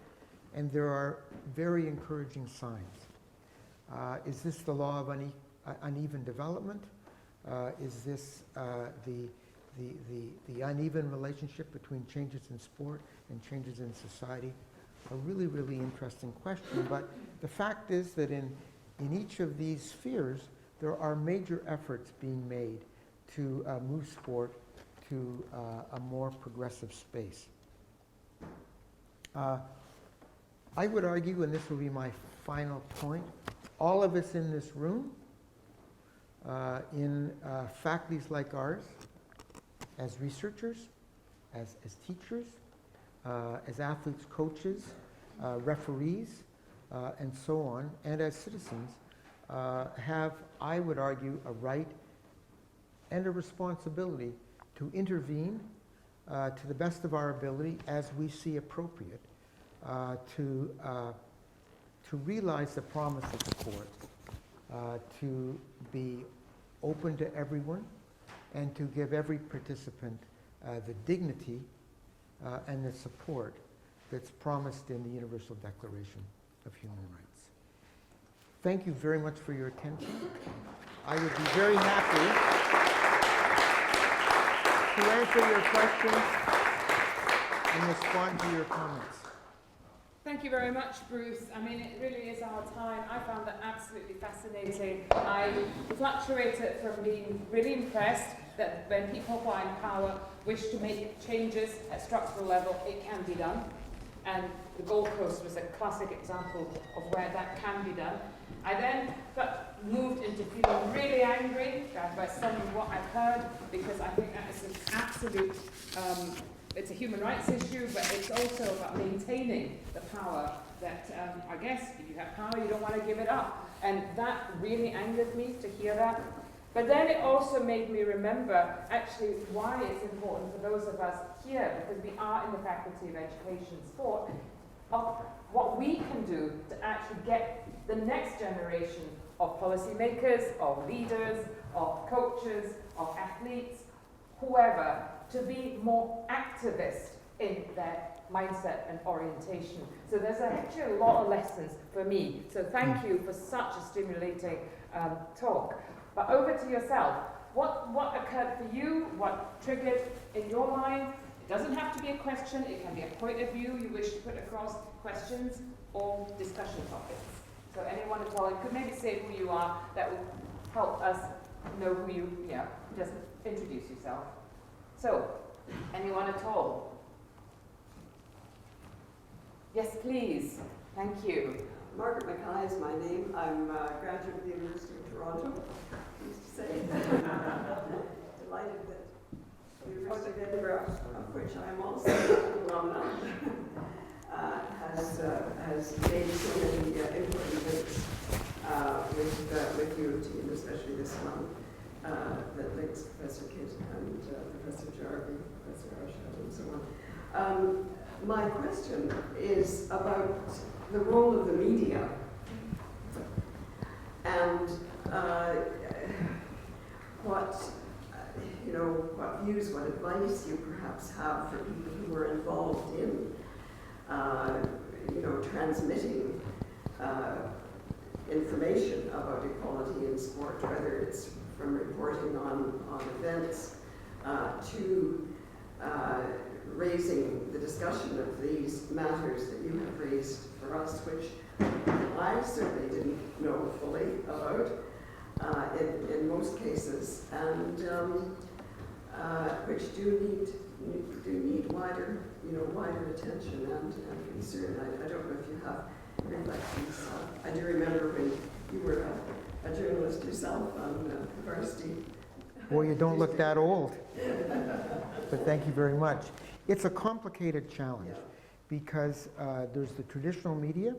and there are very encouraging signs. Is this the law of uneven development? Is this the uneven relationship between changes in sport and changes in society? A really, really interesting question. But the fact is that in each of these spheres, there are major efforts being made to move sport to a more progressive space. I would argue, and this will be my final point, all of us in this room, in faculties like ours, as researchers, as teachers, as athletes, coaches, referees, and so on, and as citizens, have, I would argue, a right and a responsibility to intervene to the best of our ability as we see appropriate to realize the promise of the court, to be open to everyone, and to give every participant the dignity and the support that's promised in the Universal Declaration of Human Rights. Thank you very much for your attention. I would be very happy to answer your questions and respond to your comments. Thank you very much, Bruce. I mean, it really is our time. I found that absolutely fascinating. I fluctuated from being really impressed that when people who are in power wish to make changes at structural level, it can be done. And the Gold Coast was a classic example of where that can be done. I then got moved into feeling really angry by some of what I've heard, because I think that is an absolute, it's a human rights issue, but it's also about maintaining the power that, I guess, if you have power, you don't want to give it up. And that really angered me to hear that. But then it also made me remember actually why it's important for those of us here, because we are in the Faculty of Education and Sport, of what we can do to actually get the next generation of policymakers, of leaders, of coaches, of athletes, whoever, to be more activist in their mindset and orientation. So there's actually a lot of lessons for me. So thank you for such a stimulating talk. But over to yourself. What occurred for you? What triggered in your mind? It doesn't have to be a question. It can be a point of view you wish to put across, questions or discussion topics. So anyone at all, you could maybe say who you are. That will help us know who you, just introduce yourself. So, anyone at all? Yes, please. Thank you. Margaret Mackay is my name. I'm a graduate of the University of Toronto, pleased to say. Delighted that the University of Edinburgh, of which I am also an alumna, has made so many important links with U of T, and especially this one that links Professor Kidd and Professor Jarvie, Professor Arshad, and so on. My question is about the role of the media and what views, what advice you perhaps have for people who are involved in transmitting information about equality in sport, whether it's from reporting on events to raising the discussion of these matters that you have raised for us, which I certainly didn't know fully about in most cases, and which do need wider attention and concern. I don't know if you have reflections. I do remember when you were a journalist yourself on varsity. Well, you don't look that old. But thank you very much. It's a complicated challenge because there's the traditional media,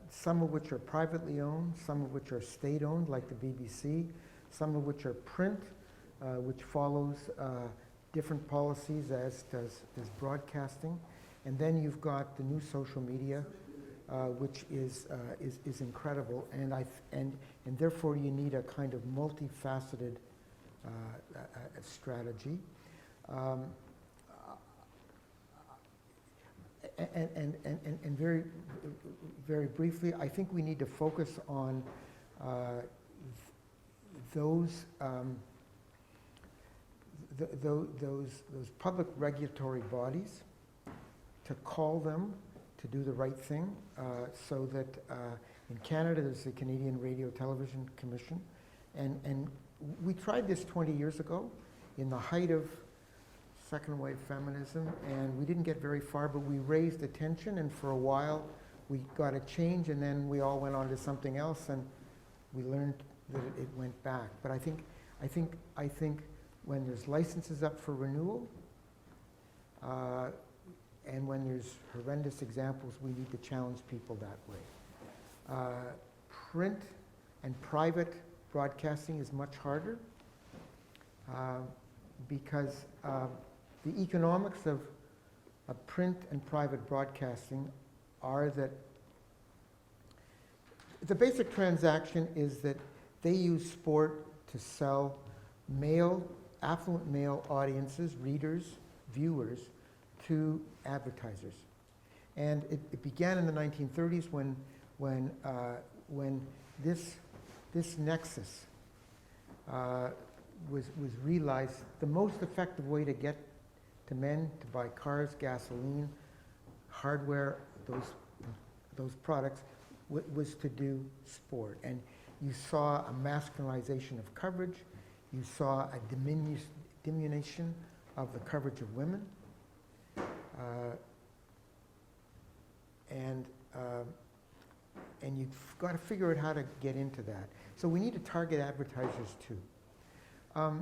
some of which are privately owned, some of which are state-owned, like the BBC, some of which are print, which follows different policies as does broadcasting. And then you've got the new social media, which is incredible, and therefore you need a kind of multifaceted strategy. And very, very briefly, I think we need to focus on those public regulatory bodies, to call them to do the right thing, so that in Canada there's the Canadian Radio Television Commission, and we tried this 20 years ago in the height of second wave feminism, and we didn't get very far, but we raised attention, and for a while we got a change, and then we all went on to something else, and we learned that it went back. But I think when there's licenses up for renewal, and when there's horrendous examples, we need to challenge people that way. Print and private broadcasting is much harder, because the economics of print and private broadcasting are that the basic transaction is that they use sport to sell affluent male audiences, readers, viewers, to advertisers. And it began in the 1930s when this nexus was realized. The most effective way to get to men to buy cars, gasoline, hardware, those products, was to do sport. And you saw a masculinization of coverage. You saw a diminution of the coverage of women. And you've got to figure out how to get into that. So we need to target advertisers too. I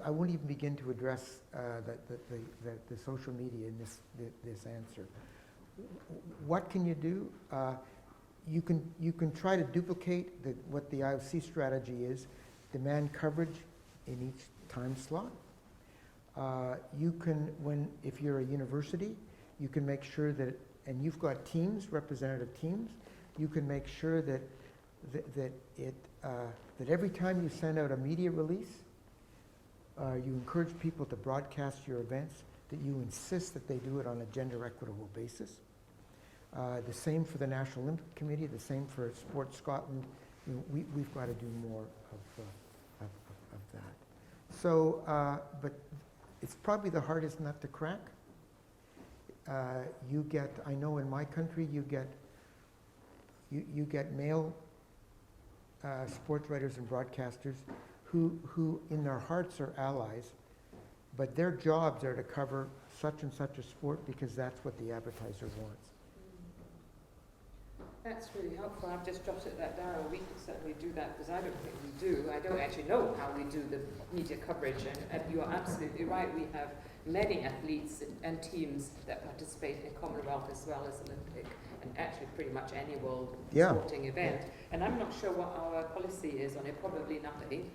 won't even begin to address the social media in this answer. What can you do? You can try to duplicate what the IOC strategy is, demand coverage in each time slot. You can, if you're a university, you can make sure that, and you've got teams, representative teams, you can make sure that every time you send out a media release, you encourage people to broadcast your events, that you insist that they do it on a gender equitable basis. The same for the National Olympic Committee, the same for Sport Scotland. You know, we've got to do more of that. So, but it's probably the hardest nut to crack. You get, I know in my country, you get male sports writers and broadcasters who in their hearts are allies, but their jobs are to cover such and such a sport because that's what the advertiser wants. That's really helpful. I've just jotted that down. We can certainly do that, because I don't think we do. I don't actually know how we do the media coverage, and you are absolutely right. We have many athletes and teams that participate in Commonwealth as well as Olympic, and actually pretty much any world sporting event. And I'm not sure what our policy is on it, probably nothing.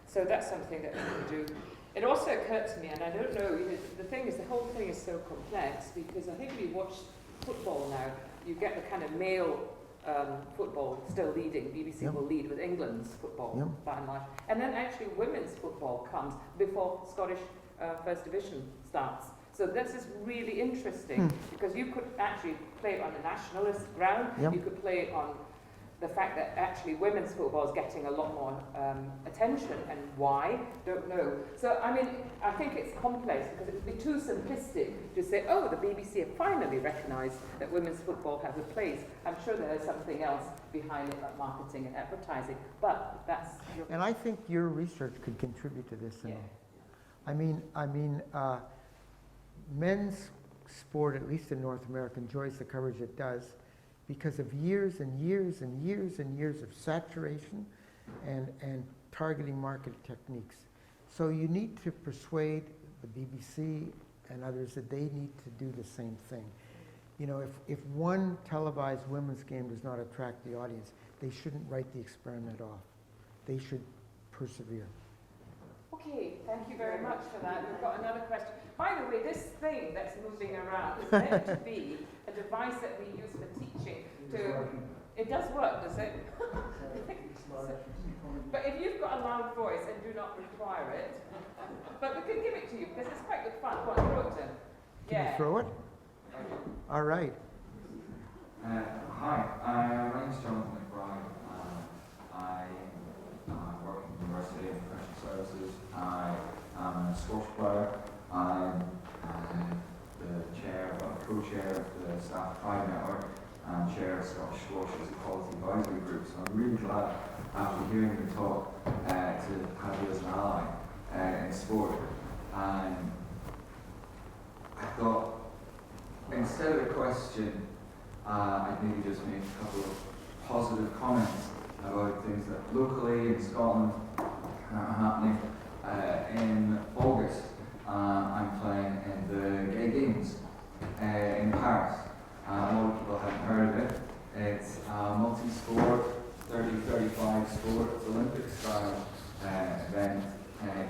So that's something that we can do. It also occurred to me, and I don't know, the thing is, the whole thing is so complex, because I think we watch football now. You get the kind of male football still leading. BBC will lead with England's football by and large. And then actually women's football comes before Scottish First Division starts. So this is really interesting because you could actually play it on a nationalist ground. You could play it on the fact that actually women's football is getting a lot more attention, and why, don't know. So, I mean, I think it's complex because it would be too simplistic to say, oh, the BBC have finally recognised that women's football has a place. I'm sure there is something else behind it, like marketing and advertising, but that's... And I think your research could contribute to this. I mean, men's sport, at least in North America, enjoys the coverage it does because of years and years and years and years of saturation and targeting market techniques. So you need to persuade the BBC and others that they need to do the same thing. You know, if one televised women's game does not attract the audience, they shouldn't write the experiment off. They should persevere. Okay, thank you very much for that. We've got another question. By the way, this thing that's moving around is meant to be a device that we use for teaching. It does work, does it? But if you've got a loud voice and do not require it, but we could give it to you because it's quite good fun. Go on, throw it in. Can you throw it? All right. Hi, my name is Jonathan McBride. I work at the University of Professional Services. I am a Scottish player. I'm the co-chair of the Staff Pride Network and chair of Scottish Squash's Equality Advisory Group. So I'm really glad, after hearing your talk, to have you as an ally in sport. And I thought, instead of a question, I'd maybe just make a couple of positive comments about things that locally in Scotland are happening. In August, I'm playing in the Gay Games in Paris. A lot of people haven't heard of it. It's a multi-sport, 30-35 sport, Olympic-style event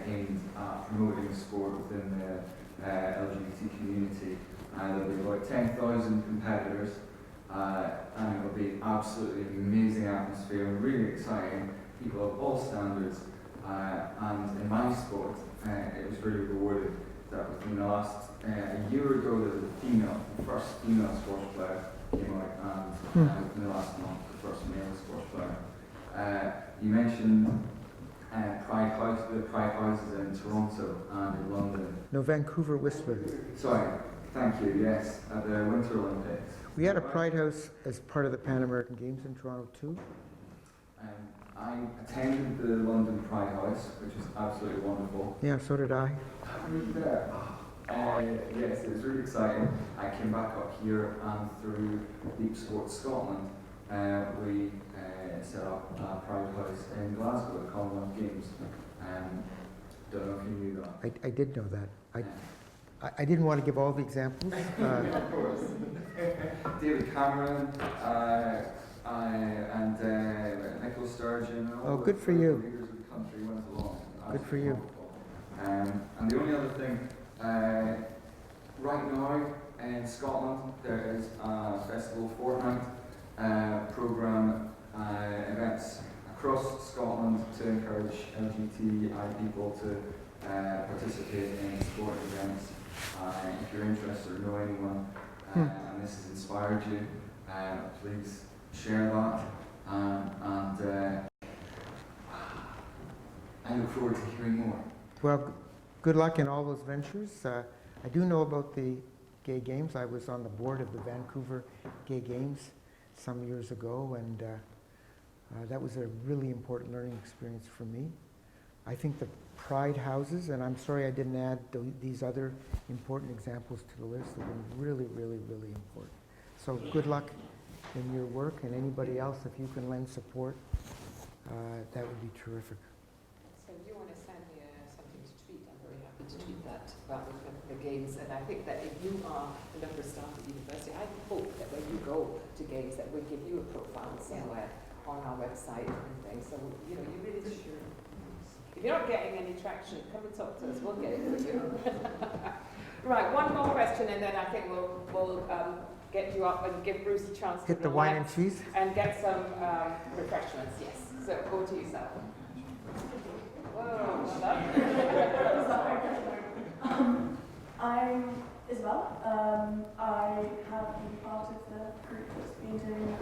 aimed at promoting sport within the LGBT community. There'll be about 10,000 competitors. And it will be absolutely amazing atmosphere and really exciting, people of all standards. And in my sport, it was really rewarded that within the last a year ago, there was the first female squash player came out, and within the last month, the first male squash player. You mentioned the Pride Houses in Toronto and in London. No, Vancouver Whistler. Sorry, thank you, yes, at the Winter Olympics. We had a Pride House as part of the Pan American Games in Toronto too. I attended the London Pride House, which was absolutely wonderful. Yeah, so did I. Were you there? Yes, it was really exciting. I came back up here and through Deep Sports Scotland, we set up a Pride House in Glasgow at Commonwealth Games. Don't know if you knew that. I did know that. I didn't want to give all the examples. Of course. David Cameron and Nicola Sturgeon. And all good for you. Leaders of the country went along. Good for you. And the only other thing, right now in Scotland there is a festival fortnight programme events across Scotland to encourage LGBTI people to participate in sport events. If you're interested or know anyone and this has inspired you, please share that. I look forward to hearing more. Well, good luck in all those ventures. I do know about the Gay Games. I was on the board of the Vancouver Gay Games some years ago, and that was a really important learning experience for me. I think the Pride Houses, and I'm sorry I didn't add these other important examples to the list, have been really, really, really important. So good luck in your work, and anybody else, if you can lend support, that would be terrific. So do you want to send me something to tweet? I'm very happy to tweet that about the games. And I think that if you are a member of staff at the university, I hope that when you go to games that we'll give you a profile somewhere on our website and things. So, you really should. If you're not getting any traction, come and talk to us. We'll get it for you. Right, one more question, and then I think we'll get you up and give Bruce a chance to Hit the wine and cheese. And get some refreshments, yes. So go to yourself. Whoa, I'm Isabel. I have been part of the group that's been doing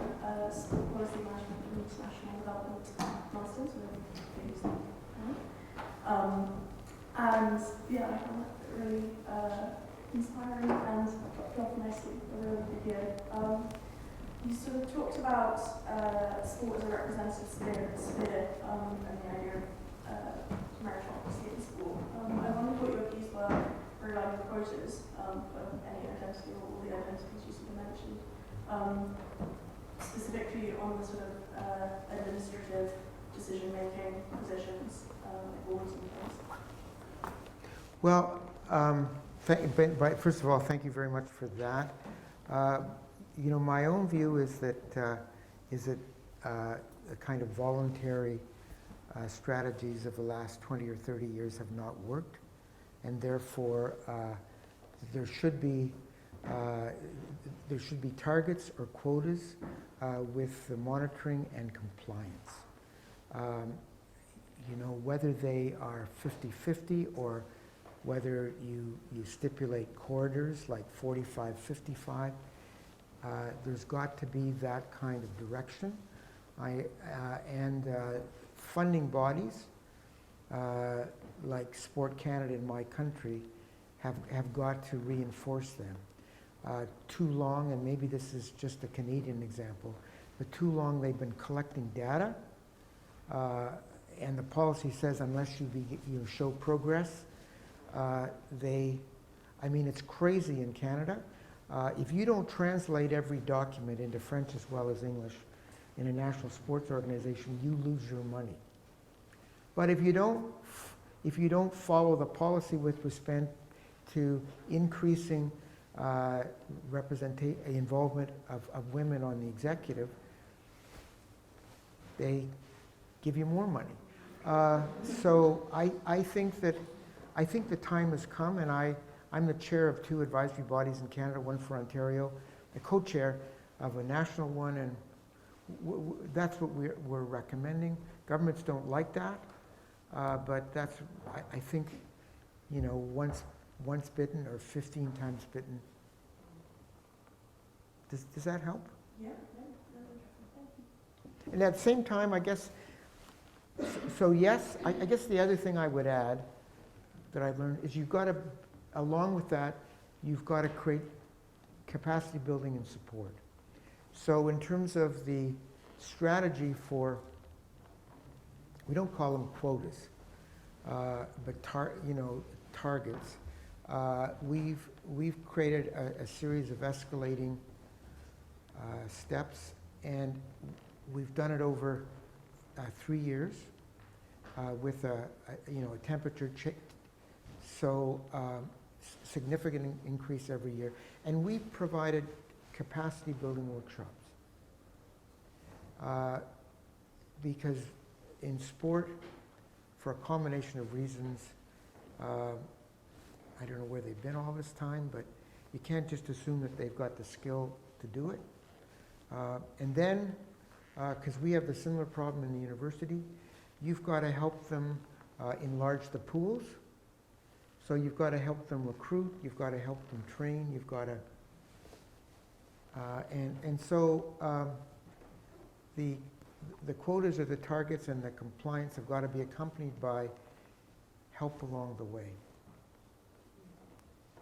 sport policy management and international development masters with James. And yeah, I found that really inspiring and felt nicely a really good year. You sort of talked about sport as a representative sphere and the idea of meritocracy in sport. I wondered what your views were regarding quotas for any identity or all the identities you sort of mentioned, specifically on the sort of administrative decision-making positions, like boards and things. Well, first of all, thank you very much for that. My own view is that a kind of voluntary strategies of the last 20 or 30 years have not worked, and therefore there should be targets or quotas with the monitoring and compliance. Whether they are 50-50 or whether you stipulate corridors like 45, 55. There's got to be that kind of direction. Funding bodies like Sport Canada in my country have got to reinforce them. Too long, and maybe this is just a Canadian example, but too long they've been collecting data, and the policy says unless you show progress, it's crazy in Canada. If you don't translate every document into French as well as English in a national sports organization, you lose your money. But if you don't follow the policy with respect to increasing involvement of women on the executive, they give you more money. So I think the time has come, and I'm the chair of 2 advisory bodies in Canada, one for Ontario, the co-chair of a national one, and that's what we're recommending. Governments don't like that, but that's, I think, once bitten or 15 times bitten. Does that help? Yeah. And at the same time, I guess, so yes, I guess the other thing I would add that I've learned is you've got to, along with that, you've got to create capacity building and support. So in terms of the strategy for, we don't call them quotas, but targets. We've created a series of escalating steps, and we've done it over 3 years with a temperature check. So significant increase every year, and we've provided capacity building workshops because in sport, for a combination of reasons, I don't know where they've been all this time, but you can't just assume that they've got the skill to do it. And then, because we have the similar problem in the university, you've got to help them enlarge the pools. So you've got to help them recruit, you've got to help them train, you've got to, so the quotas or the targets and the compliance have got to be accompanied by help along the way.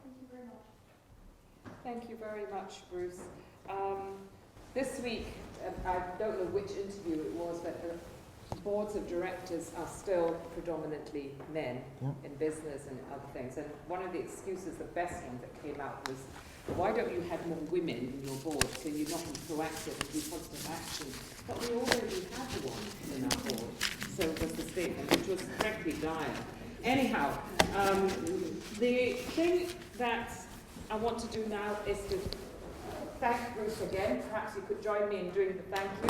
Thank you very much. Thank you very much, Bruce. This week, I don't know which interview it was, but the boards of directors are still predominantly men in business and other things. And one of the excuses, the best one that came out was, why don't you have more women in your board so you're not proactive and do positive action? But we already have one in our board. So was the statement, which was frankly dire. Anyhow, the thing that I want to do now is to thank Bruce again. Perhaps you could join me in doing the thank you.